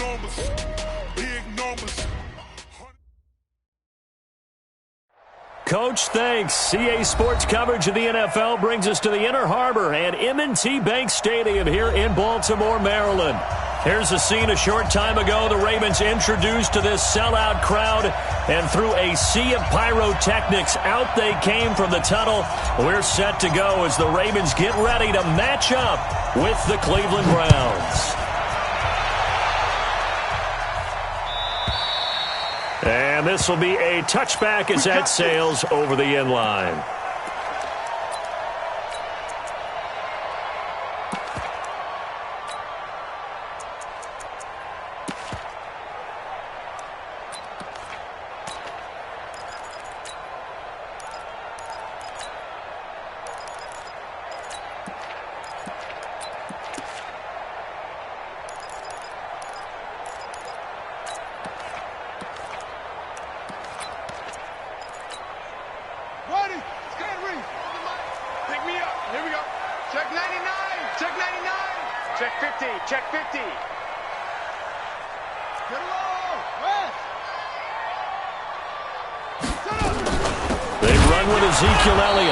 numbers, big numbers. Coach, thanks. CA Sports coverage of the NFL brings us to the Inner Harbor and M&T Bank Stadium here in Baltimore, Maryland. Here's a scene a short time ago. The Ravens introduced to this sellout crowd, and through a sea of pyrotechnics, out they came from the tunnel. We're set to go as the Ravens get ready to match up with the Cleveland Browns. And this will be a touchback as that sails over the end line.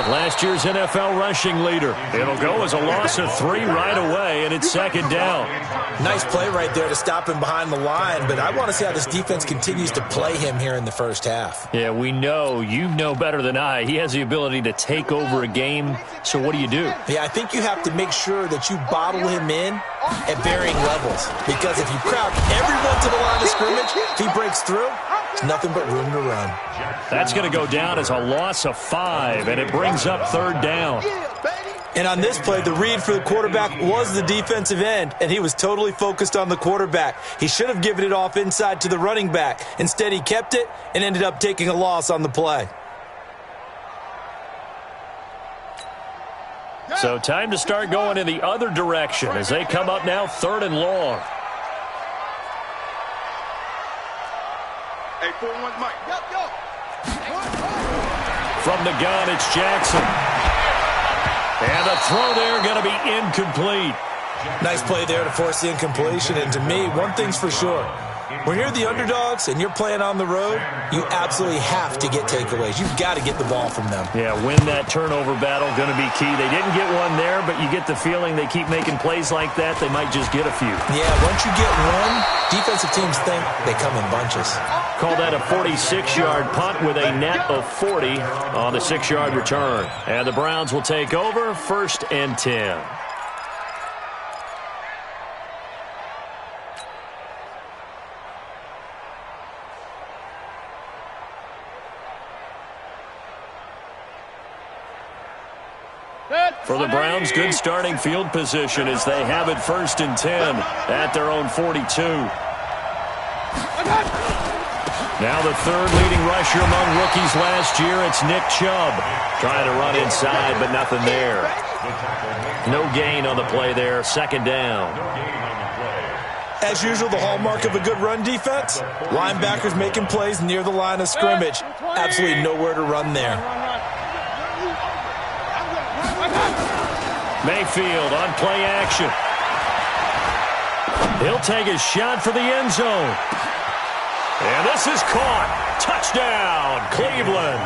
Last year's NFL rushing leader. It'll go as a loss of 3 right away, and it's second down. Nice play right there to stop him behind the line, but I want to see how this defense continues to play him here in the first half. Yeah, we know. You know better than I. He has the ability to take over a game, so what do you do? Yeah, I think you have to make sure that you bottle him in at varying levels, because if you crowd everyone to the line of scrimmage, if he breaks through, there's nothing but room to run. That's going to go down as a loss of 5, and it brings up third down. And on this play, the read for the quarterback was the defensive end, and he was totally focused on the quarterback. He should have given it off inside to the running back. Instead, he kept it and ended up taking a loss on the play. So time to start going in the other direction as they come up now 3rd and long. Hey, 4-1 Mike. From the gun, it's Jackson. And the throw there going to be incomplete. Nice play there to force the incompletion. And to me, one thing's for sure. When you're the underdogs and you're playing on the road, you absolutely have to get takeaways. You've got to get the ball from them. Yeah, win that turnover battle, going to be key. They didn't get one there, but you get the feeling they keep making plays like that, they might just get a few. Yeah, once you get one, defensive teams think they come in bunches. Call that a 46-yard punt with a net of 40 on the 6-yard return. And the Browns will take over 1st and 10. For the Browns, good starting field position as they have it 1st and 10 at their own 42. Now the 3rd leading rusher among rookies last year, it's Nick Chubb. Trying to run inside, but nothing there. No gain on the play there, 2nd down. As usual, the hallmark of a good run defense, linebackers making plays near the line of scrimmage. Absolutely nowhere to run there. Mayfield on play action. He'll take his shot for the end zone. And this is caught. Touchdown, Cleveland.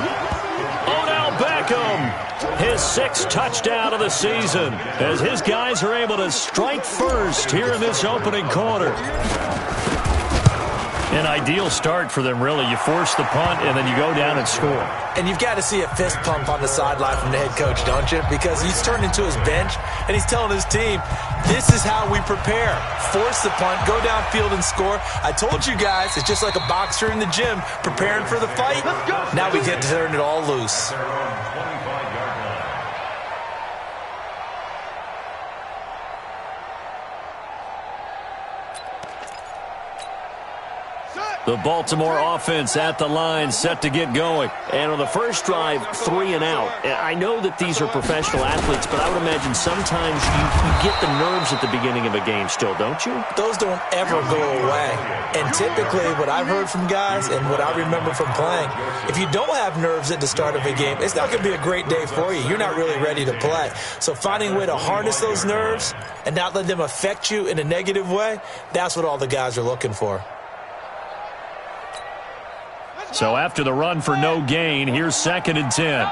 Odell Beckham, his 6th touchdown of the season, as his guys are able to strike first here in this opening quarter. An ideal start for them, really. You force the punt, and then you go down and score. And you've got to see a fist pump on the sideline from the head coach, don't you? Because he's turned into his bench, and he's telling his team, this is how we prepare. Force the punt, go downfield and score. I told you guys, it's just like a boxer in the gym preparing for the fight. Now we get to turn it all loose. The Baltimore offense at the line, set to get going. And on the first drive, 3 and out. I know that these are professional athletes, but I would imagine sometimes you get the nerves at the beginning of a game still, don't you? Those don't ever go away. And typically what I've heard from guys and what I remember from playing, if you don't have nerves at the start of a game, it's not going to be a great day for you. You're not really ready to play. So finding a way to harness those nerves and not let them affect you in a negative way, that's what all the guys are looking for. So after the run for no gain, here's 2nd and 10.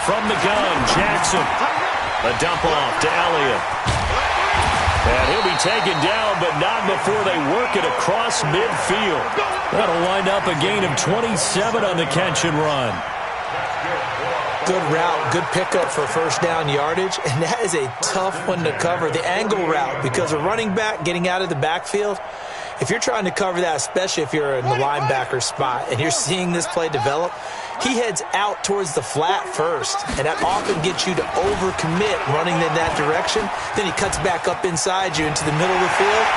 From the gun, Jackson. A dump off to Elliott. And he'll be taken down, but not before they work it across midfield. That'll wind up a gain of 27 on the catch and run. Good route, good pickup for first down yardage, and that is a tough one to cover. The angle route, because a running back getting out of the backfield, if you're trying to cover that, especially if you're in the linebacker spot and you're seeing this play develop, he heads out towards the flat first, and that often gets you to overcommit running in that direction. Then he cuts back up inside you into the middle of the field.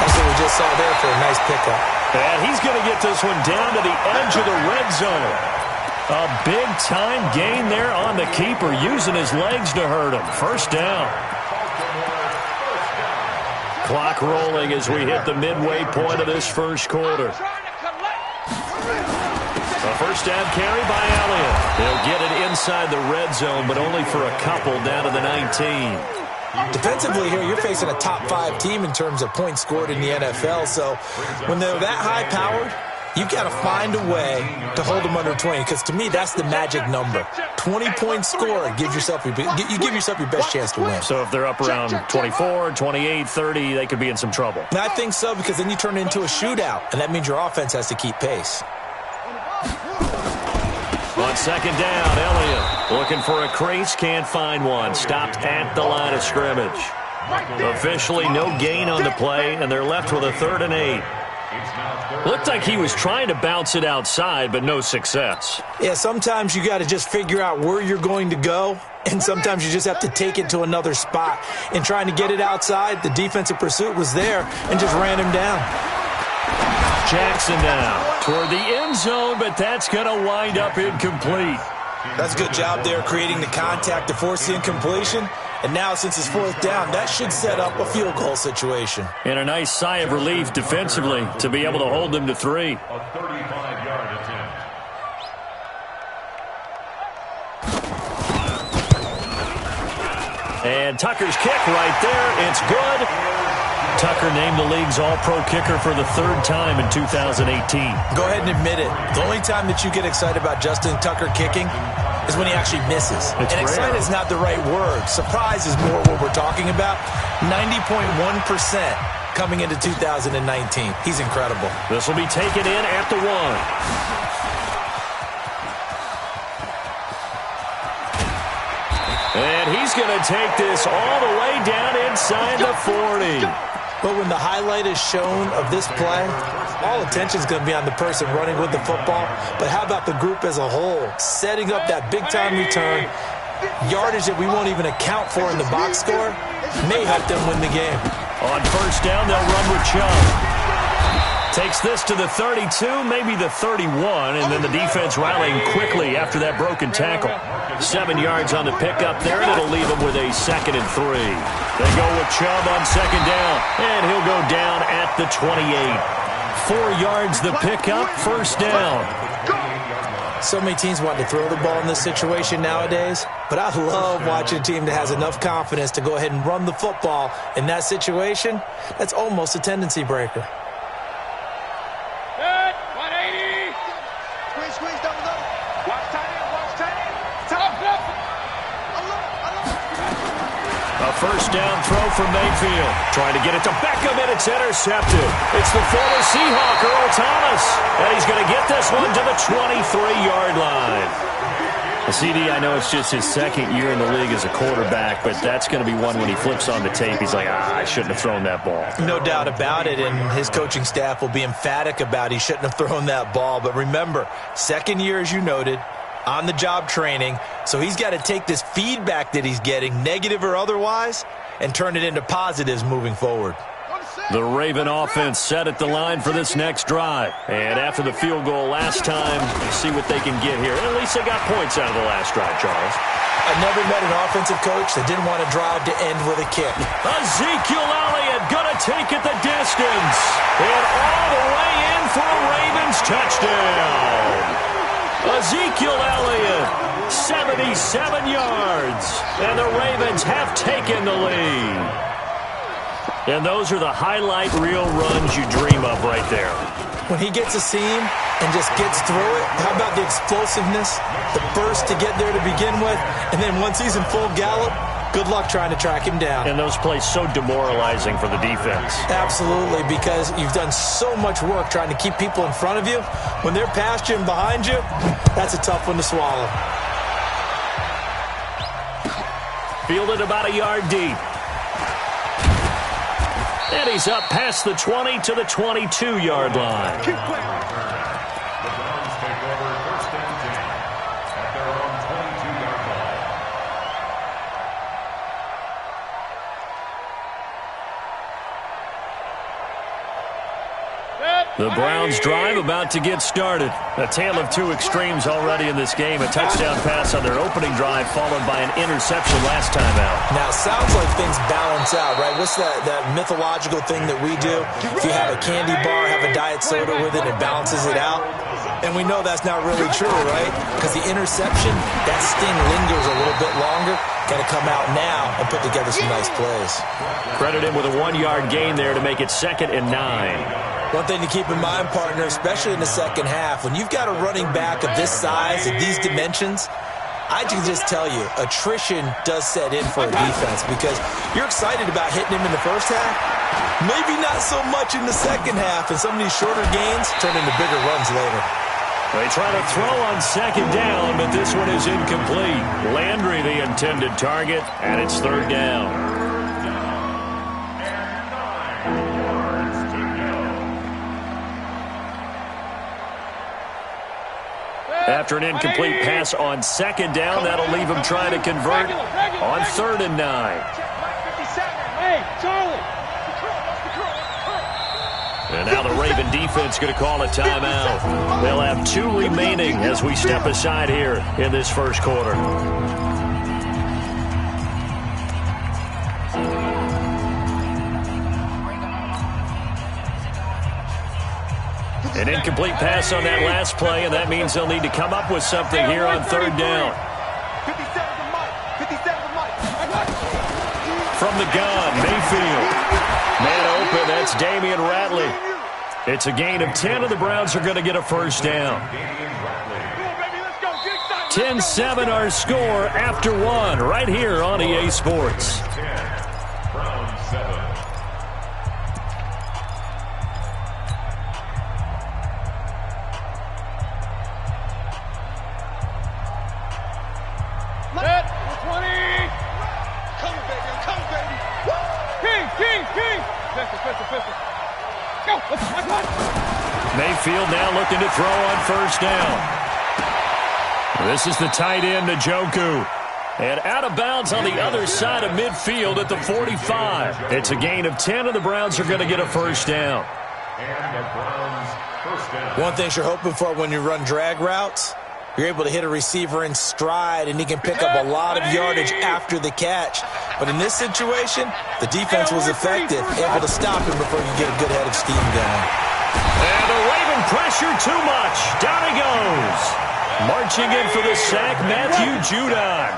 That's what we just saw there for a nice pickup. And he's going to get this one down to the edge of the red zone. A big-time gain there on the keeper, using his legs to hurt him. First down. Clock rolling as we hit the midway point of this first quarter. A first down carry by Elliott. They'll get it inside the red zone, but only for a couple down to the 19. Defensively here, you're facing a top 5 team in terms of points scored in the NFL. So when they're that high-powered, you've got to find a way to hold them under 20, because to me, that's the magic number. 20-point score, you give yourself your best chance to win. So if they're up around 24, 28, 30, they could be in some trouble. And I think so, because then you turn it into a shootout, and that means your offense has to keep pace. On second down, Elliott looking for a crease, can't find one. Stopped at the line of scrimmage. Officially no gain on the play, and they're left with a 3rd and 8. Looked like he was trying to bounce it outside, but no success. Yeah, sometimes you got to just figure out where you're going to go, and sometimes you just have to take it to another spot. And trying to get it outside, the defensive pursuit was there and just ran him down. Jackson now toward the end zone, but that's going to wind up incomplete. That's a good job there creating the contact to force the incompletion. And now, since it's 4th down, that should set up a field goal situation. And a nice sigh of relief defensively to be able to hold them to 3. And Tucker's kick right there. It's good. Tucker named the league's all-pro kicker for the 3rd time in 2018. Go ahead and admit it. The only time that you get excited about Justin Tucker kicking is when he actually misses. And excited is not the right word. Surprise is more what we're talking about. 90.1% coming into 2019. He's incredible. This will be taken in at the 1. And he's going to take this all the way down inside the 40. But when the highlight is shown of this play, all attention is going to be on the person running with the football. But how about the group as a whole? Setting up that big-time return, yardage that we won't even account for in the box score, may help them win the game. On first down, they'll run with Chubb. Takes this to the 32, maybe the 31, and then the defense rallying quickly after that broken tackle. 7 yards on the pickup there, and it'll leave them with a 2nd and 3. They go with Chubb on second down, and he'll go down at the 28. 4 yards the pickup, first down. So many teams want to throw the ball in this situation nowadays, but I love watching a team that has enough confidence to go ahead and run the football in that situation. That's almost a tendency breaker. First down throw from Mayfield. Trying to get it to Beckham, and it's intercepted. It's the former Seahawk, Earl Thomas. And he's going to get this one to the 23-yard line. CD, I know it's just his 2nd year in the league as a quarterback, but that's going to be one when he flips on the tape. He's like, I shouldn't have thrown that ball. No doubt about it, and his coaching staff will be emphatic about he shouldn't have thrown that ball. But remember, 2nd year, as you noted, on-the-job training, so he's got to take this feedback that he's getting, negative or otherwise, and turn it into positives moving forward. The Raven offense set at the line for this next drive. And after the field goal last time, you see what they can get here. At least they got points out of the last drive, Charles. I never met an offensive coach that didn't want to drive to end with a kick. Ezekiel Elliott going to take it the distance. And all the way in for a Ravens touchdown. Ezekiel Elliott, 77 yards. And the Ravens have taken the lead. And those are the highlight reel runs you dream of right there. When he gets a seam and just gets through it, how about the explosiveness, the burst to get there to begin with, and then once he's in full gallop, good luck trying to track him down. And those plays so demoralizing for the defense. Absolutely, because you've done so much work trying to keep people in front of you. When they're past you and behind you, that's a tough one to swallow. Fielded about a yard deep. And he's up past the 20 to the 22-yard line. Keep playing. The Browns take over 1st and 10 at their own 22-yard line. The Browns drive about to get started. A tale of two extremes already in this game. A touchdown pass on their opening drive followed by an interception last time out. Now, it sounds like things balance out, right? What's that mythological thing that we do? If you have a candy bar, have a diet soda with it, it balances it out. And we know that's not really true, right? Because the interception, that sting lingers a little bit longer. Got to come out now and put together some nice plays. Credit him with a 1-yard gain there to make it 2nd and 9. One thing to keep in mind, partner, especially in the second half, when you've got a running back of this size, of these dimensions, I can just tell you, attrition does set in for a defense because you're excited about hitting him in the first half. Maybe not so much in the second half, and some of these shorter gains turn into bigger runs later. They try to throw on 2nd down, but this one is incomplete. Landry, the intended target, and it's 3rd down. After an incomplete pass on 2nd down, that'll leave him trying to convert on 3rd and 9. And now the Raven defense going to call a timeout. They'll have 2 remaining as we step aside here in this first quarter. An incomplete pass on that last play, and that means they'll need to come up with something here on 3rd down. From the gun, Mayfield. Man open, that's Damian Ratley. It's a gain of 10, and the Browns are going to get a 1st down. 10-7 our score after 1 right here on EA Sports. Browns 7. Mayfield now looking to throw on 1st down. This is the tight end, Njoku. And out of bounds on the other side of midfield at the 45. It's a gain of 10, and the Browns are going to get a 1st down. And the Browns 1st down. One thing you're hoping for when you run drag routes, you're able to hit a receiver in stride, and he can pick up a lot of yardage after the catch. But in this situation, the defense was effective, able to stop him before you get a good head of steam going. And the Raven pressure too much. Down he goes. Marching in for the sack, Matthew Judon.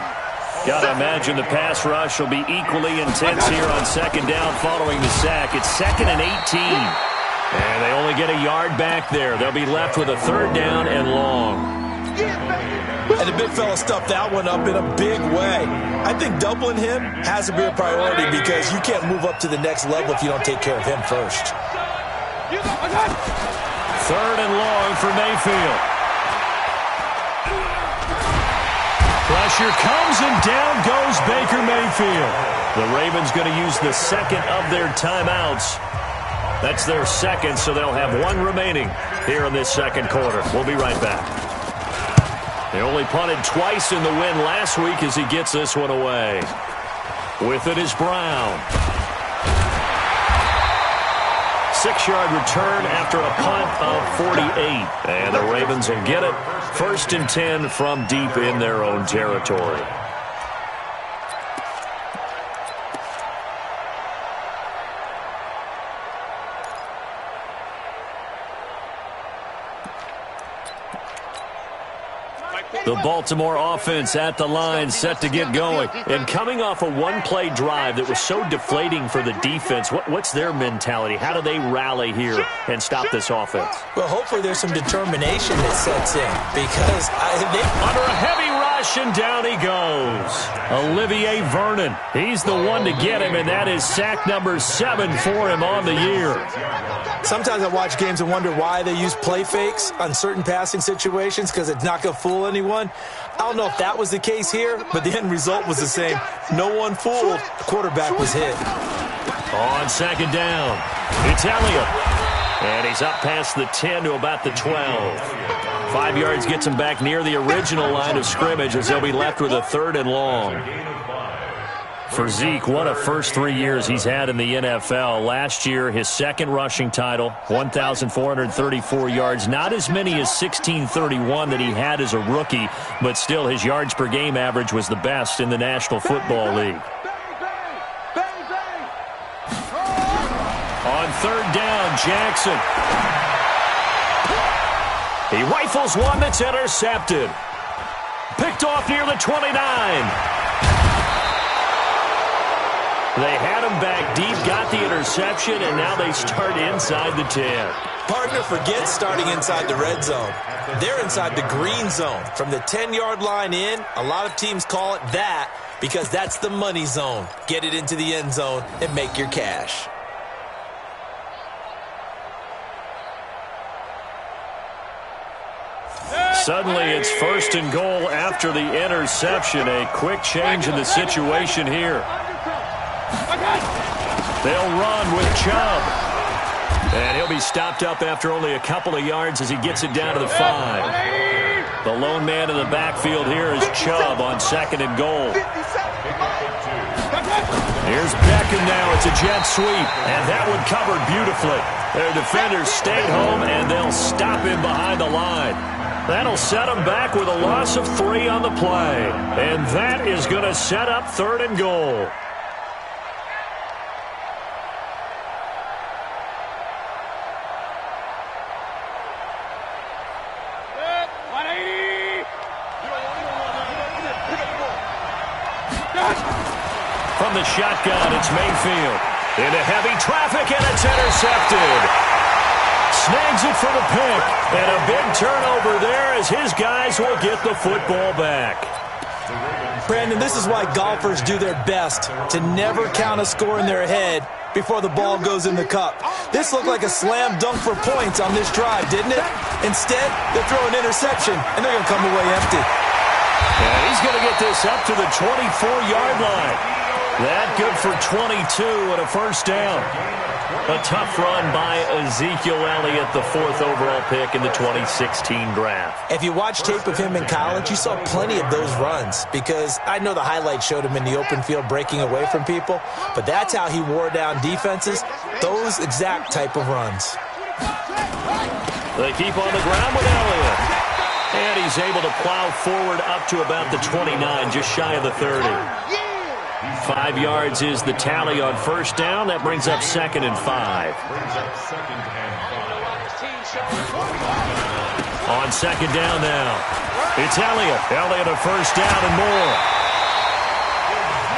Got to imagine the pass rush will be equally intense here on 2nd down following the sack. It's 2nd and 18. And they only get a yard back there. They'll be left with a 3rd down and long. And the big fella stuffed that one up in a big way. I think doubling him has to be a priority because you can't move up to the next level if you don't take care of him first. 3rd and long for Mayfield. Pressure comes and down goes Baker Mayfield. The Ravens going to use the 2nd of their timeouts. That's their 2nd, so they'll have 1 remaining here in this 2nd quarter. We'll be right back. They only punted twice in the win last week as he gets this one away. With it is Brown. 6-yard return after a punt of 48. And the Ravens will get it. 1st and 10 from deep in their own territory. The Baltimore offense at the line, set to get going. And coming off a one-play drive that was so deflating for the defense, what's their mentality? How do they rally here and stop this offense? Well, hopefully there's some determination that sets in because under a heavy rush, and down he goes. Olivier Vernon, he's the one to get him, and that is sack number 7 for him on the year. Sometimes I watch games and wonder why they use play fakes on certain passing situations because it's not going to fool anyone. I don't know if that was the case here, but the end result was the same. No one fooled. The quarterback was hit. On 2nd down, it's Elliott. And he's up past the 10 to about the 12. 5 yards gets him back near the original line of scrimmage as they'll be left with a 3rd and long. For Zeke, what a first 3 years he's had in the NFL. Last year, his 2nd rushing title, 1,434 yards. Not as many as 1,631 that he had as a rookie, but still his yards per game average was the best in the National Football League. On 3rd down, Jackson. He rifles one that's intercepted. Picked off near the 29. They had him back deep, got the interception, and now they start inside the 10. Partner forgets starting inside the red zone. They're inside the green zone. From the 10-yard line in, a lot of teams call it that because that's the money zone. Get it into the end zone and make your cash. Suddenly it's 1st and goal after the interception. A quick change in the situation here. They'll run with Chubb. And he'll be stopped up after only a couple of yards as he gets it down to the 5. The lone man in the backfield here is Chubb on 2nd and goal. Here's Beckham now. It's a jet sweep. And that one covered beautifully. Their defenders stayed home, and they'll stop him behind the line. That'll set him back with a loss of 3 on the play. And that is going to set up 3rd and goal. From the shotgun, it's Mayfield. Into heavy traffic, and it's intercepted. Snags it for the pick. And a big turnover there as his guys will get the football back. Brandon, this is why golfers do their best to never count a score in their head before the ball goes in the cup. This looked like a slam dunk for points on this drive, didn't it? Instead, they throw an interception, and they're going to come away empty. And he's going to get this up to the 24-yard line. That good for 22 and a 1st down. A tough run by Ezekiel Elliott, the 4th overall pick in the 2016 draft. If you watch tape of him in college, you saw plenty of those runs because I know the highlights showed him in the open field breaking away from people, but that's how he wore down defenses, those exact type of runs. They keep on the ground with Elliott. And he's able to plow forward up to about the 29, just shy of the 30. 5 yards is the tally on 1st down. That brings up 2nd and 5. On 2nd down now, it's Elliott. Elliott a 1st down and more.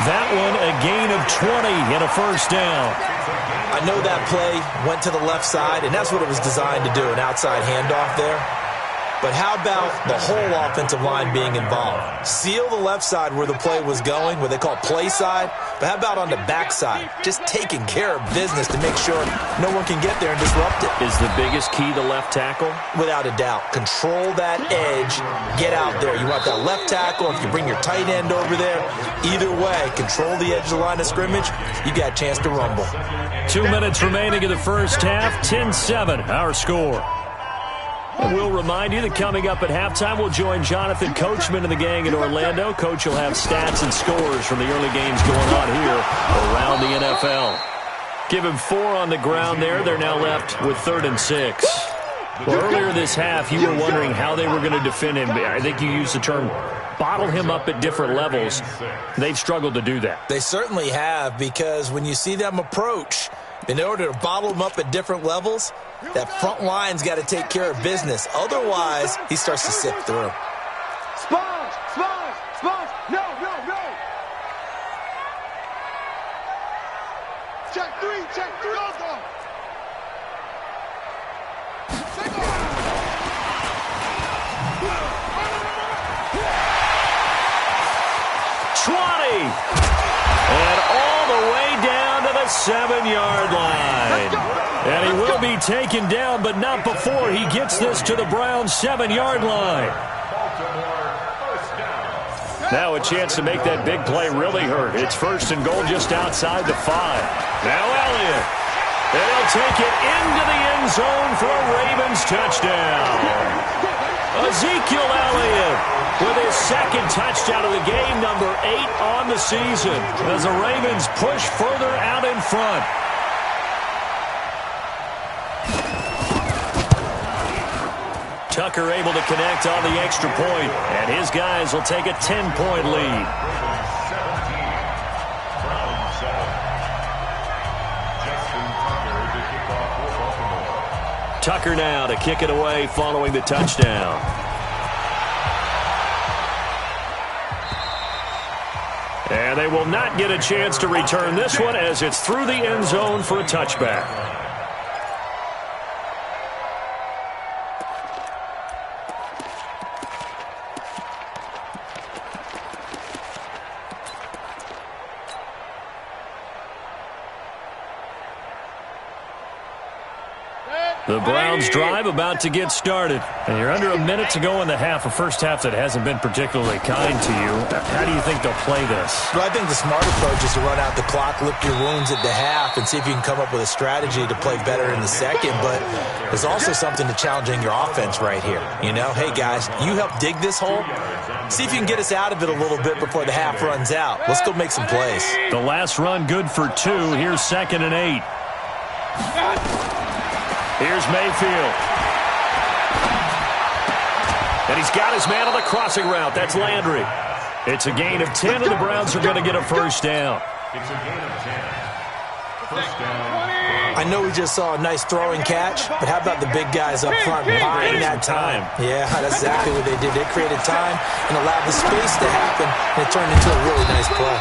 That one a gain of 20 and a 1st down. I know that play went to the left side, and that's what it was designed to do, an outside handoff there. But how about the whole offensive line being involved? Seal the left side where the play was going, what they call play side. But how about on the back side? Just taking care of business to make sure no one can get there and disrupt it. Is the biggest key the left tackle? Without a doubt. Control that edge. Get out there. You want that left tackle. If you bring your tight end over there, either way, control the edge of the line of scrimmage. You got a chance to rumble. 2 minutes remaining in the first half. 10-7, our score. And we'll remind you that coming up at halftime, we'll join Jonathan Coachman and the gang in Orlando. Coach will have stats and scores from the early games going on here around the NFL. Give him 4 on the ground there. They're now left with 3rd and 6. Well, earlier this half, you were wondering how they were going to defend him. I think you used the term bottle him up at different levels. They've struggled to do that. They certainly have, because when you see them approach, in order to bottle him up at different levels, that front line's got to take care of business. Otherwise, he starts to sift through. Sponge! Sponge! Sponge! No, no, no! Check 3, check 3, go! 20! And all the way down to the 7-yard line. And he will be taken down, but not before he gets this to the Browns' 7-yard line. Now a chance to make that big play really hurt. It's 1st and goal just outside the 5. Now Elliott. And he'll take it into the end zone for a Ravens touchdown. Ezekiel Elliott with his 2nd touchdown of the game, number 8 on the season, as the Ravens push further out in front. Tucker able to connect on the extra point, and his guys will take a 10-point lead. Tucker now to kick it away following the touchdown. And they will not get a chance to return this one as it's through the end zone for a touchback. The Browns drive about to get started. And you're under a minute to go in the half, a first half that hasn't been particularly kind to you. How do you think they'll play this? Well, I think the smart approach is to run out the clock, lick your wounds at the half, and see if you can come up with a strategy to play better in the second. But there's also something to challenging your offense right here. You know, hey, guys, you help dig this hole. See if you can get us out of it a little bit before the half runs out. Let's go make some plays. The last run good for 2. Here's 2nd and 8. Here's Mayfield. And he's got his man on the crossing route. That's Landry. It's a gain of 10, and the Browns are going to get a first down. It's a gain of 10. First down. I know we just saw a nice throwing catch, but how about the big guys up front buying that time? Yeah, that's exactly what they did. They created time and allowed the space to happen, and it turned into a really nice play.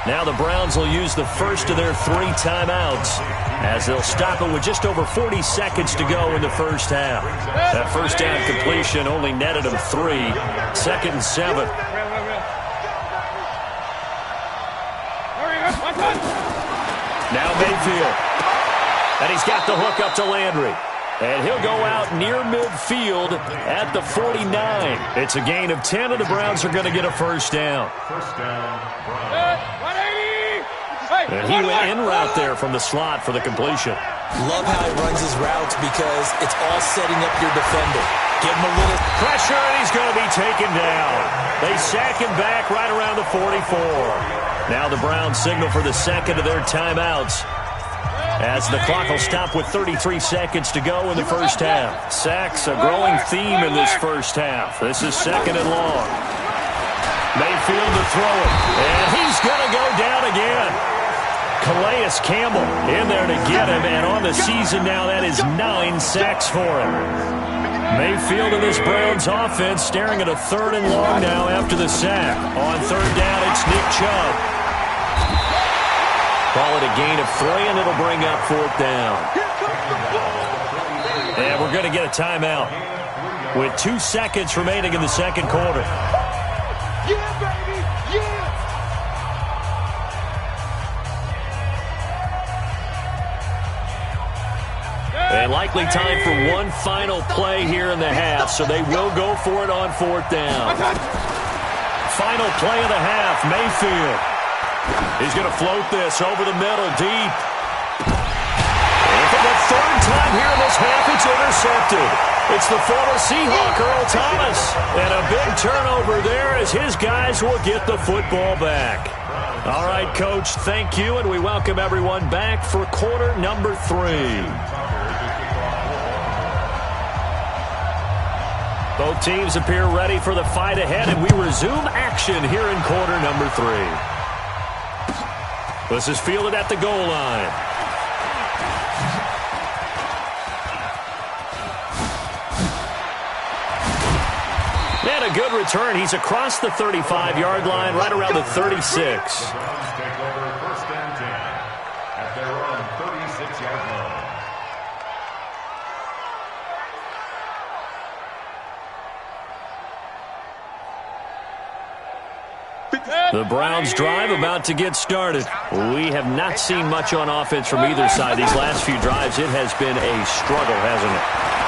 Now the Browns will use the first of their 3 timeouts as they'll stop it with just over 40 seconds to go in the first half. That first down completion only netted them 3. 2nd and 7. Now Mayfield. And he's got the hook up to Landry. And he'll go out near midfield at the 49. It's a gain of 10, and the Browns are going to get a first down. First down, Browns. And he went in route there from the slot for the completion. Love how he runs his routes because it's all setting up your defender. Give him a little pressure, and he's going to be taken down. They sack him back right around the 44. Now the Browns signal for the second of their timeouts, as the clock will stop with 33 seconds to go in the first half. Sacks, a growing theme in this first half. This is 2nd and long. Mayfield to throw it, and he's going to go down again. Calais Campbell in there to get him, and on the season now, that is 9 sacks for him. Mayfield and this Browns offense staring at a 3rd and long now after the sack. On 3rd down, it's Nick Chubb. Call it a gain of 3, and it'll bring up 4th down. And we're going to get a timeout with 2 seconds remaining in the second quarter. Yeah, baby! Yeah! And likely time for one final play here in the half, so they will go for it on 4th down. Final play of the half, Mayfield. He's going to float this over the middle, deep. And for the third time here in this half, it's intercepted. It's the former Seahawk, Earl Thomas. And a big turnover there as his guys will get the football back. All right, Coach, thank you, and we welcome everyone back for quarter number 3. Both teams appear ready for the fight ahead, and we resume action here in quarter number 3. This is fielded at the goal line. And a good return. He's across the 35-yard line, right around the 36. The Browns take over first and 10 at their own 36-yard line. The Browns drive about to get started. We have not seen much on offense from either side. These last few drives, it has been a struggle, hasn't it?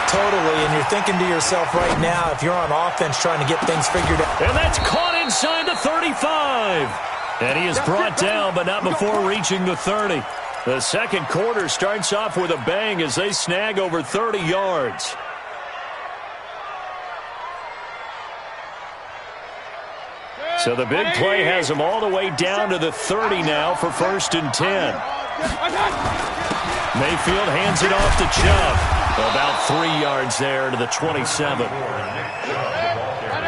Totally, and you're thinking to yourself right now, if you're on offense trying to get things figured out. And that's caught inside the 35. And he is brought down, but not before reaching the 30. The second quarter starts off with a bang as they snag over 30 yards. So the big play has them all the way down to the 30 now for first and 10. Mayfield hands it off to Chubb. About 3 yards there to the 27.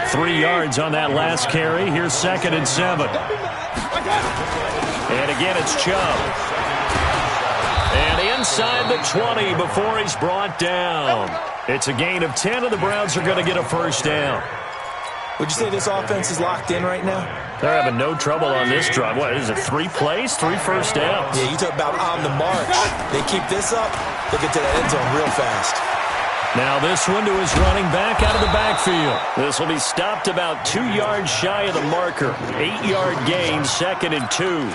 3 yards on that last carry. Here's second and 7. And again, it's Chubb. And inside the 20 before he's brought down. It's a gain of 10, and the Browns are going to get a first down. Would you say this offense is locked in right now? They're having no trouble on this drive. What is it, 3 plays, 3 first downs? Yeah, you talk about on the march. They keep this up, they get to that end zone real fast. Now this one to his running back out of the backfield. This will be stopped about 2 yards shy of the marker. 8-yard gain, second and 2.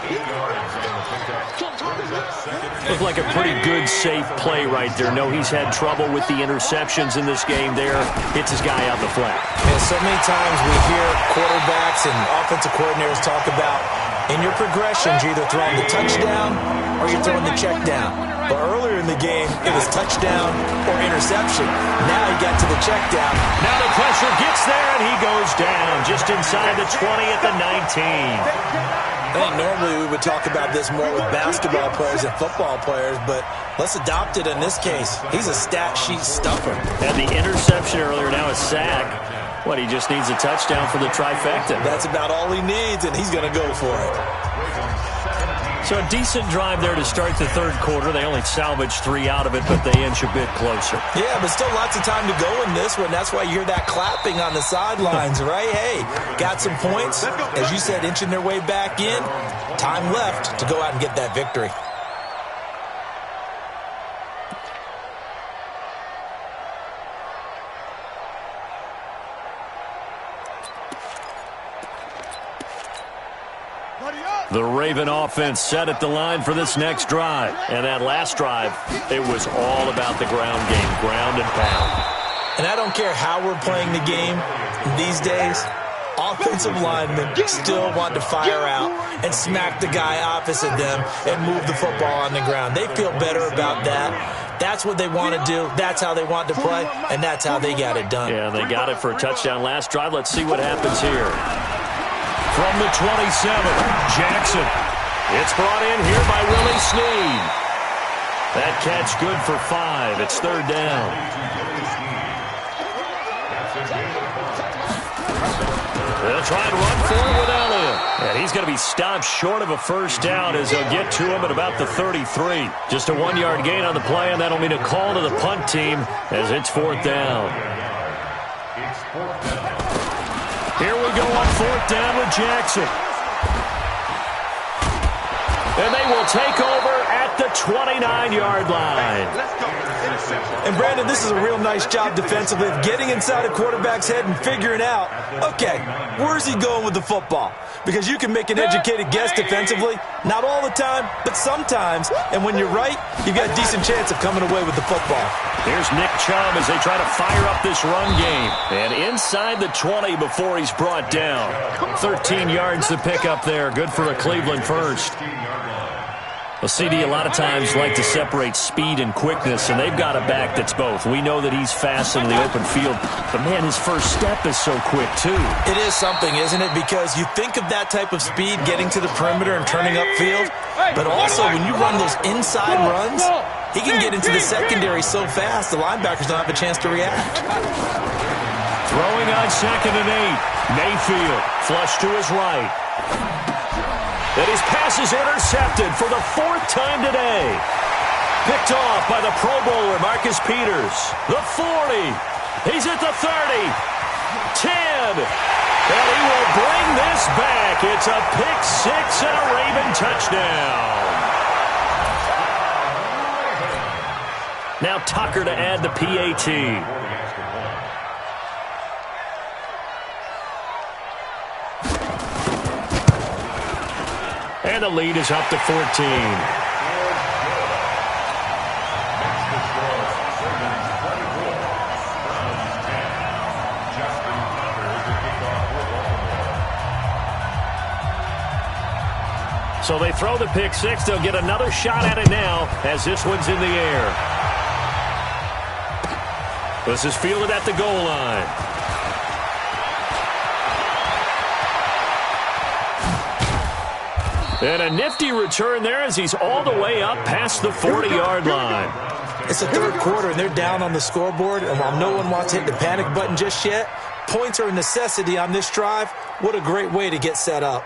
Looked like a pretty good, safe play right there. No, he's had trouble with the interceptions in this game there. Hits his guy out the flat. Yeah, so many times we hear quarterbacks and offensive coordinators talk about in your progressions, you're either throwing the touchdown or you're throwing the check down. But earlier in the game, it was touchdown or interception. Now he got to the check down. Now the pressure gets there, and he goes down just inside the 20 at the 19. I think normally we would talk about this more with basketball players and football players, but let's adopt it in this case. He's a stat sheet stuffer. And the interception earlier, now a sack. What, he just needs a touchdown for the trifecta. That's about all he needs, and he's going to go for it. So a decent drive there to start the third quarter. They only salvaged 3 out of it, but they inch a bit closer. Yeah, but still lots of time to go in this one. That's why you hear that clapping on the sidelines, right? Hey, got some points. As you said, inching their way back in. Time left to go out and get that victory. The Raven offense set at the line for this next drive. And that last drive, it was all about the ground game, ground and pound. And I don't care how we're playing the game these days, offensive linemen still want to fire out and smack the guy opposite them and move the football on the ground. They feel better about that. That's what they want to do. That's how they want to play, and that's how they got it done. Yeah, they got it for a touchdown last drive. Let's see what happens here. From the 27, Jackson. It's brought in here by Willie Snead. That catch good for 5. It's third down. They'll try and run forward with Elliott. And he's going to be stopped short of a first down as they'll get to him at about the 33. Just a 1-yard gain on the play, and that'll mean a call to the punt team as it's fourth down. Here we go on fourth down with Jackson. And they will take over at the 29-yard line. And, Brandon, this is a real nice job defensively of getting inside a quarterback's head and figuring out, okay, where's he going with the football? Because you can make an educated guess defensively, not all the time, but sometimes. And when you're right, you've got a decent chance of coming away with the football. Here's Nick Chubb as they try to fire up this run game. And inside the 20 before he's brought down. 13 yards to pick up there. Good for a Cleveland first. Well, CD, a lot of times like to separate speed and quickness, and they've got a back that's both. We know that he's fast in the open field, but, man, his first step is so quick, too. It is something, isn't it? Because you think of that type of speed getting to the perimeter and turning upfield, but also when you run those inside runs, he can get into the secondary so fast the linebackers don't have a chance to react. Throwing on 2nd and 8. Mayfield flush to his right. And his pass is intercepted for the 4th time today. Picked off by the Pro Bowler, Marcus Peters. The 40. He's at the 30. 10. And he will bring this back. It's a pick 6 and a Raven touchdown. Now Tucker to add the PAT. And the lead is up to 14. So they throw the pick 6. They'll get another shot at it now as this one's in the air. This is fielded at the goal line. And a nifty return there as he's all the way up past the 40-yard line. It's the 3rd quarter, and they're down on the scoreboard. And while no one wants to hit the panic button just yet, points are a necessity on this drive. What a great way to get set up.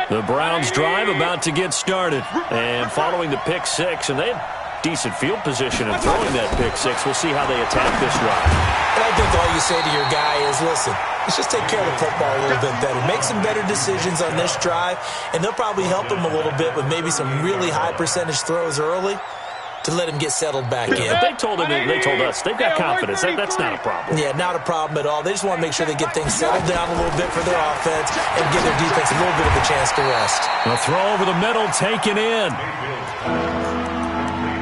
The Browns drive about to get started. And following the pick 6, and they had decent field position in throwing that pick 6. We'll see how they attack this drive. And I think all you say to your guy is, listen, let's just take care of the football a little bit better. Make some better decisions on this drive, and they'll probably help him a little bit with maybe some really high percentage throws early to let him get settled back in. But they told us, they've got confidence. That's not a problem. Yeah, not a problem at all. They just want to make sure they get things settled down a little bit for their offense and give their defense a little bit of a chance to rest. A throw over the middle, taken in.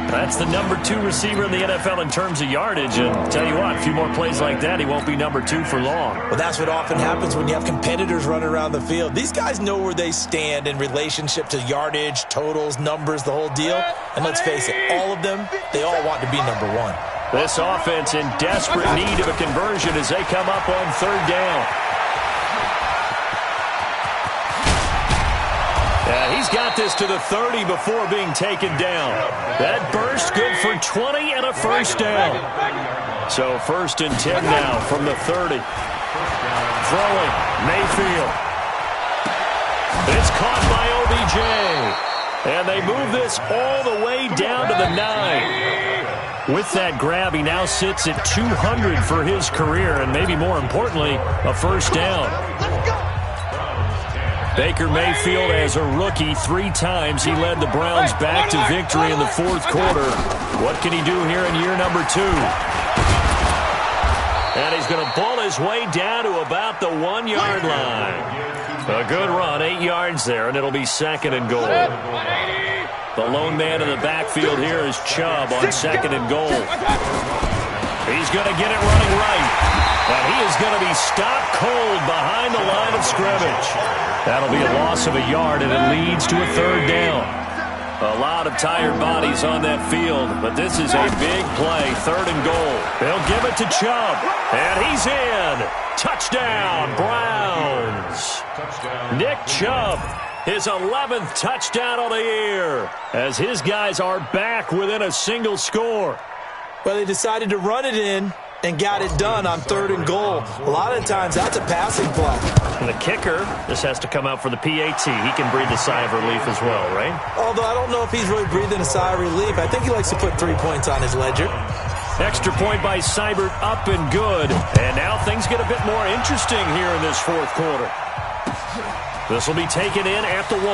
That's the number 2 receiver in the NFL in terms of yardage. And tell you what, a few more plays like that, he won't be number 2 for long. Well, that's what often happens when you have competitors running around the field. These guys know where they stand in relationship to yardage, totals, numbers, the whole deal. And let's face it, all of them, they all want to be number 1. This offense in desperate need of a conversion as they come up on 3rd down. He's got this to the 30 before being taken down. That burst good for 20 and a first down. So 1st and 10 now from the 30. Throwing, Mayfield. It's caught by OBJ. And they move this all the way down to the 9. With that grab, he now sits at 200 for his career, and maybe more importantly, a first down. Baker Mayfield, as a rookie, 3 times he led the Browns back to victory in the 4th quarter. What can he do here in year number 2? And he's going to ball his way down to about the 1-yard line. A good run, 8 yards there, and it'll be 2nd and goal. The lone man in the backfield here is Chubb on 2nd and goal. He's going to get it running right. And he is going to be stopped cold behind the line of scrimmage. That'll be a loss of a yard, and it leads to a 3rd down. A lot of tired bodies on that field, but this is a big play, 3rd and goal. They'll give it to Chubb, and he's in. Touchdown, Browns. Nick Chubb, his 11th touchdown of the year, as his guys are back within a single score. Well, they decided to run it in and got it done on 3rd and goal. A lot of times, that's a passing play. And the kicker, this has to come out for the PAT. He can breathe a sigh of relief as well, right? Although I don't know if he's really breathing a sigh of relief. I think he likes to put 3 points on his ledger. Extra point by Seibert, up and good. And now things get a bit more interesting here in this 4th quarter. This will be taken in at the 1.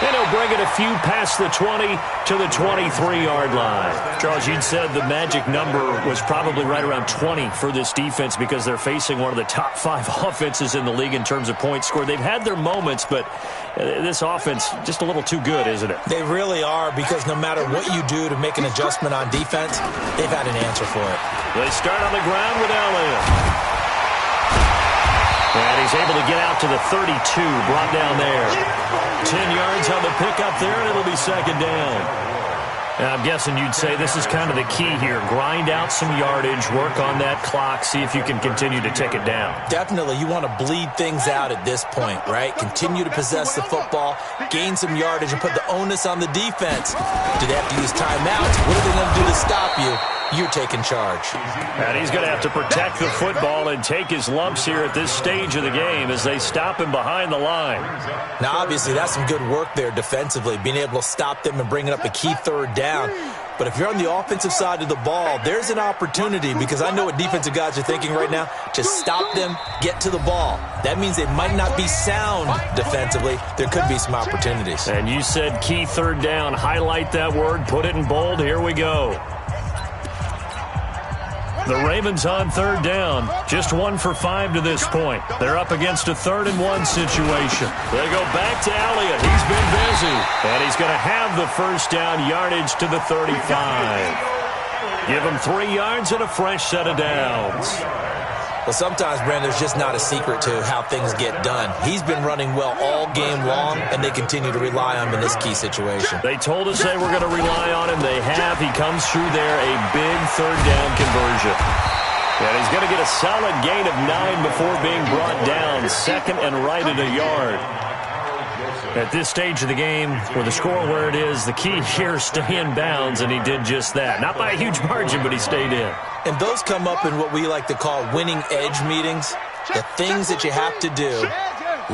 And he'll bring it a few past the 20 to the 23-yard line. Charles, you'd said the magic number was probably right around 20 for this defense because they're facing one of the top 5 offenses in the league in terms of points scored. They've had their moments, but this offense just a little too good, isn't it? They really are, because no matter what you do to make an adjustment on defense, they've had an answer for it. They start on the ground with Elliott. And he's able to get out to the 32, brought down there. 10 yards on the pickup there, and it'll be second down. Now, I'm guessing you'd say this is kind of the key here. Grind out some yardage, work on that clock, see if you can continue to tick it down. Definitely. You want to bleed things out at this point, right? Continue to possess the football, gain some yardage, and put the onus on the defense. Do they have to use timeouts? What are they going to do to stop you? You're taking charge. And he's going to have to protect the football and take his lumps here at this stage of the game as they stop him behind the line. Now, obviously, that's some good work there defensively, being able to stop them and bringing up a key third down. But if you're on the offensive side of the ball, there's an opportunity, because I know what defensive guys are thinking right now. Just stop them, get to the ball. That means they might not be sound defensively. There could be some opportunities. And you said key third down. Highlight that word, put it in bold. Here we go. The Ravens on third down, just 1 for 5 to this point. They're up against a 3rd-and-1 situation. They go back to Elliott. He's been busy. And he's going to have the first down, yardage to the 35. Give him 3 yards and a fresh set of downs. Well, sometimes, Brandon, there's just not a secret to how things get done. He's been running well all game long, and they continue to rely on him in this key situation. They told us they were going to rely on him. They have. He comes through there, a big third down conversion. And he's going to get a solid gain of 9 before being brought down, second and right at a yard. At this stage of the game, with the score where it is, the key here is stay in bounds, and he did just that. Not by a huge margin, but he stayed in. And those come up in what we like to call winning edge meetings. The things that you have to do,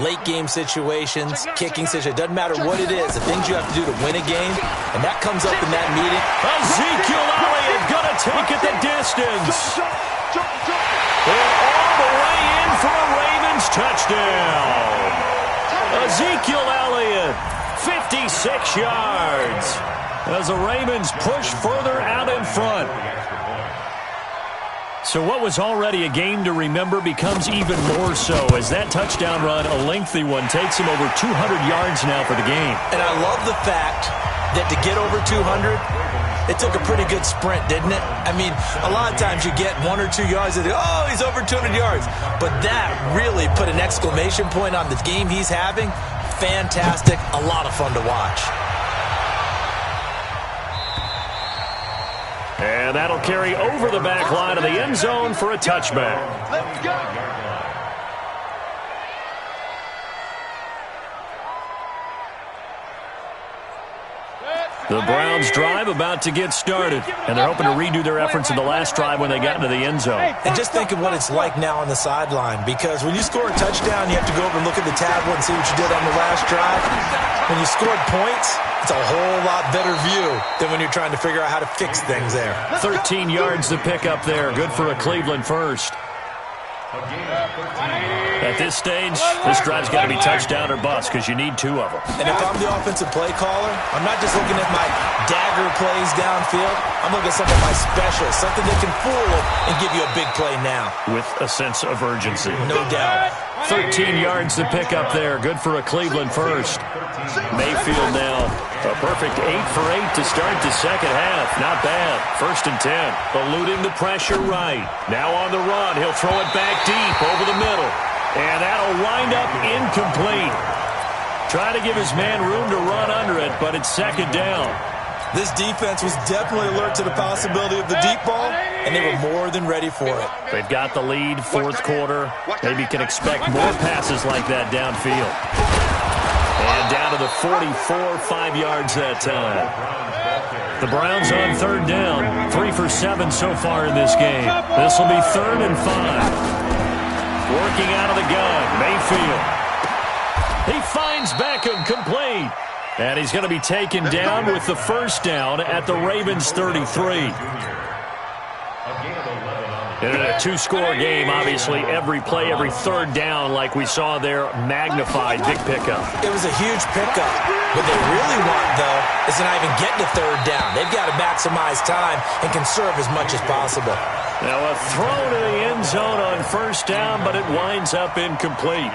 late game situations, kicking situations, doesn't matter what it is, the things you have to do to win a game, and that comes up in that meeting. Ezekiel Elliott going to take it the distance. And all the way in for a Ravens touchdown. Ezekiel Elliott, 56 yards, as the Ravens push further out in front. So what was already a game to remember becomes even more so as that touchdown run, a lengthy one, takes him over 200 yards now for the game. And I love the fact that to get over 200, it took a pretty good sprint, didn't it? I mean, a lot of times you get 1 or 2 yards and oh, he's over 200 yards. But that really put an exclamation point on the game he's having. Fantastic. A lot of fun to watch. And that'll carry over the back line of the end zone for a touchback. Let's go. The Browns drive about to get started, and they're hoping to redo their efforts in the last drive when they got into the end zone. And just think of what it's like now on the sideline, because when you score a touchdown, you have to go over and look at the tablet and see what you did on the last drive. When you scored points, it's a whole lot better view than when you're trying to figure out how to fix things there. 13 yards to pick up there. Good for a Cleveland first. At this stage, this drive's got to be touchdown or bust because you need 2 of them. And if I'm the offensive play caller, I'm not just looking at my dagger plays downfield. I'm looking at some of my specials, something that can fool and give you a big play now. With a sense of urgency. No doubt. 13 yards to pick up there. Good for a Cleveland first. Mayfield now. A perfect 8 for 8 to start the second half. Not bad. 1st and 10. Eluding the pressure right. Now on the run. He'll throw it back deep over the middle. And that'll wind up incomplete. Trying to give his man room to run under it, but it's second down. This defense was definitely alert to the possibility of the deep ball, and they were more than ready for it. They've got the lead, 4th quarter. Maybe can expect more passes like that downfield. And down to the 44, 5 yards that time. The Browns on 3rd down. 3 for 7 so far in this game. This will be 3rd and 5. Working out of the gun, Mayfield. He finds Beckham complete. And he's going to be taken down with the first down at the Ravens 33. And in a two-score game, obviously, every play, every third down, like we saw there, magnified, big pickup. It was a huge pickup. What they really want, though, is to not even get to third down. They've got to maximize time and conserve as much as possible. Now a throw to the end zone on first down, but it winds up incomplete.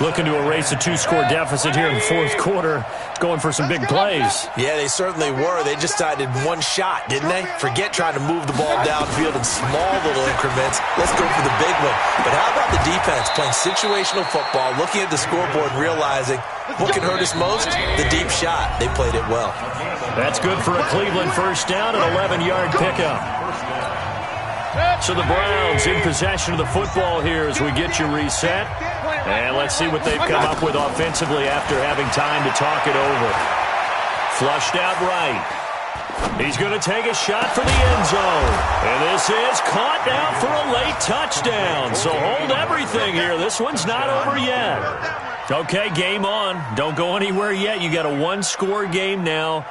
Looking to erase a two-score deficit here in the fourth quarter. Going for some big plays. Yeah, they certainly were. They just decided one shot, didn't they? Forget trying to move the ball downfield in small little increments. Let's go for the big one. But how about the defense playing situational football, looking at the scoreboard and realizing what can hurt us most? The deep shot. They played it well. That's good for a Cleveland first down, an 11-yard pickup. So the Browns in possession of the football here as we get you reset. And let's see what they've come up with offensively after having time to talk it over. Flushed out right. He's going to take a shot for the end zone. And this is caught now for a late touchdown. So hold everything here. This one's not over yet. Okay, game on. Don't go anywhere yet. You got a one-score game now.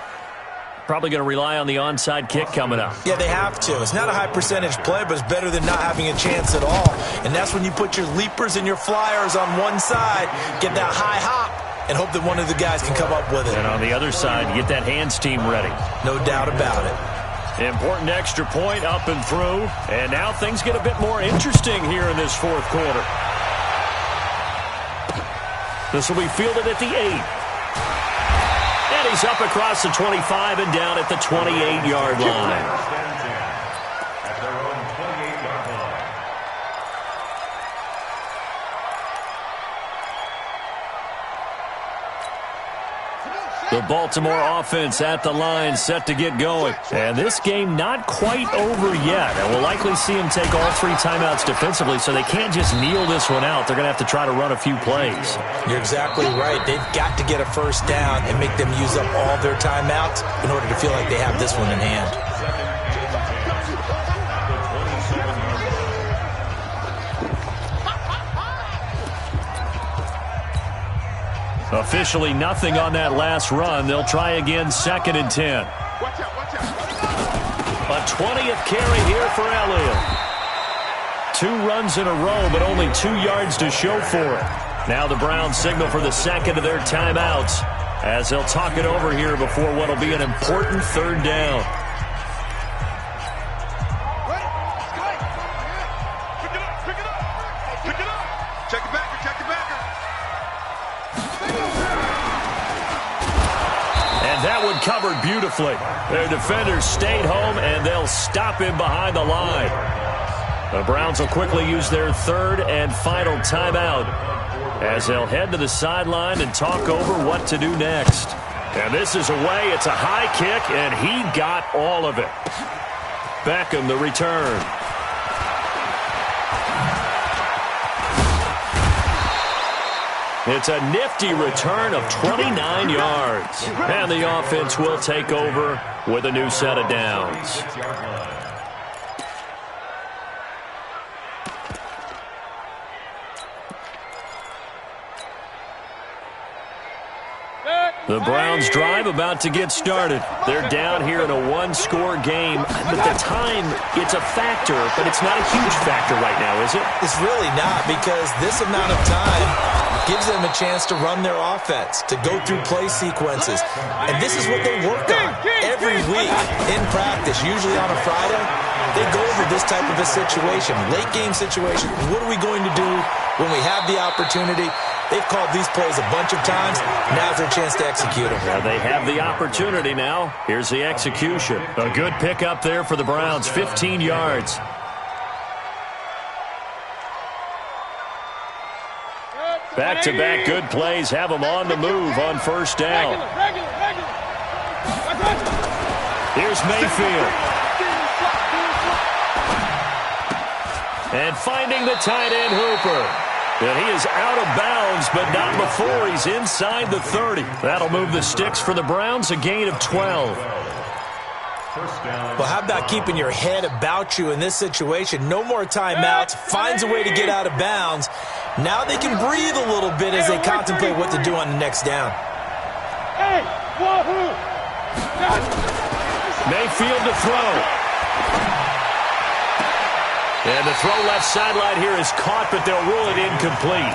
Probably going to rely on the onside kick coming up. Yeah, they have to. It's not a high percentage play, but it's better than not having a chance at all. And that's when you put your leapers and your flyers on one side, get that high hop, and hope that one of the guys can come up with it. And on the other side, get that hands team ready. No doubt about it. Important extra point up and through. And now things get a bit more interesting here in this fourth quarter. This will be fielded at the 8. And he's up across the 25 and down at the 28-yard line. At their own 28-yard line. The Baltimore offense at the line, set to get going. And this game not quite over yet. And we'll likely see them take all three timeouts defensively, so they can't just kneel this one out. They're going to have to try to run a few plays. You're exactly right. They've got to get a first down and make them use up all their timeouts in order to feel like they have this one in hand. Officially nothing on that last run. They'll try again, 2nd and 10. A 20th carry here for Elliott. 2 runs in a row, but only 2 yards to show for it. Now the Browns signal for the second of their timeouts as they'll talk it over here before what will be an important third down. Covered beautifully. Their defenders stayed home, and they'll stop him behind the line. The Browns will quickly use their third and final timeout as they'll head to the sideline and talk over what to do next. And this is away. It's a high kick, and he got all of it. Beckham, the return. It's a nifty return of 29 yards. And the offense will take over with a new set of downs. The Browns drive about to get started. They're down here in a one-score game. But the time, it's a factor, but it's not a huge factor right now, is it? It's really not, because this amount of time gives them a chance to run their offense, to go through play sequences. And this is what they work on every week in practice, usually on a Friday. They go over this type of a situation, late-game situation. What are we going to do when we have the opportunity? They've called these plays a bunch of times. Now's their chance to execute them. Well, they have the opportunity now. Here's the execution. A good pickup there for the Browns, 15 yards. Back-to-back good plays have them on the move on first down. Here's Mayfield. And finding the tight end Hooper. And he is out of bounds, but not before he's inside the 30. That'll move the sticks for the Browns, a gain of 12. Well, how about keeping your head about you in this situation? No more timeouts. Finds a way to get out of bounds. Now they can breathe a little bit as they contemplate what to do on the next down. Mayfield to throw. And the throw left sideline here is caught, but they'll rule it incomplete.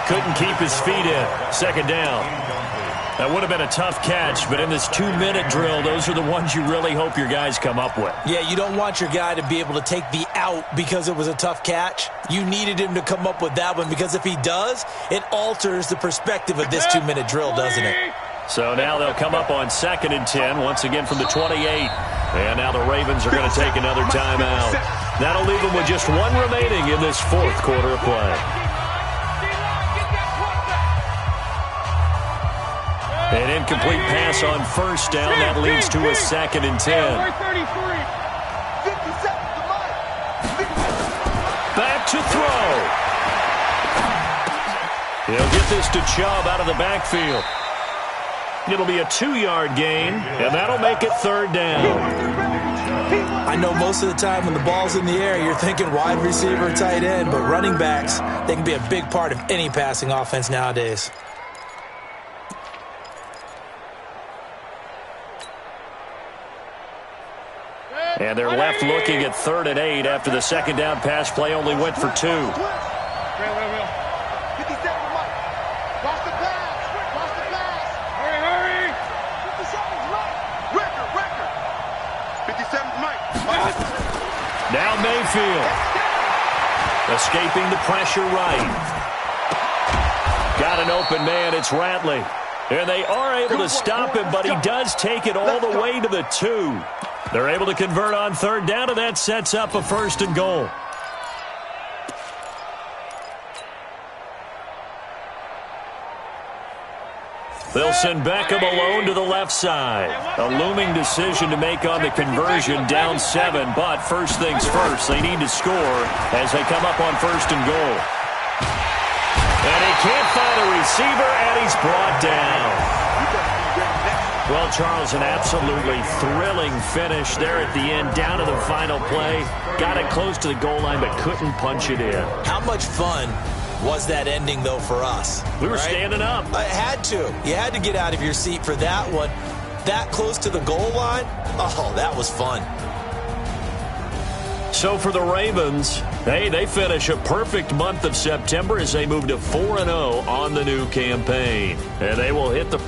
Couldn't keep his feet in. Second down. That would have been a tough catch, but in this 2-minute drill, those are the ones you really hope your guys come up with. Yeah, you don't want your guy to be able to take the out because it was a tough catch. You needed him to come up with that one because if he does, it alters the perspective of this 2-minute drill, doesn't it? So now they'll come up on 2nd and 10, once again from the 28. And now the Ravens are going to take another timeout. That'll leave them with just one remaining in this 4th quarter of play. An incomplete pass on 1st down. That leads to a 2nd and 10. Back to throw. He'll get this to Chubb out of the backfield. It'll be a 2-yard gain, and that'll make it 3rd down. I know most of the time when the ball's in the air, you're thinking wide receiver, tight end, but running backs, they can be a big part of any passing offense nowadays. And they're left looking at 3rd and 8 after the 2nd down pass play only went for 2. Now Mayfield. Escaping the pressure right. Got an open man. It's Ratley. And they are able to stop him, but he does take it all the way to the 2. They're able to convert on 3rd down, and that sets up a 1st and goal. They'll send Beckham alone to the left side. A looming decision to make on the conversion, down 7, but first things first, they need to score as they come up on 1st and goal. And he can't find a receiver, and he's brought down. Well, Charles, an absolutely thrilling finish there at the end, down to the final play. Got it close to the goal line, but couldn't punch it in. How much fun was that ending, though, for us? We were standing up. I had to. You had to get out of your seat for that one. That close to the goal line? Oh, that was fun. So for the Ravens, hey, they finish a perfect month of September as they move to 4-0 on the new campaign. And they will hit the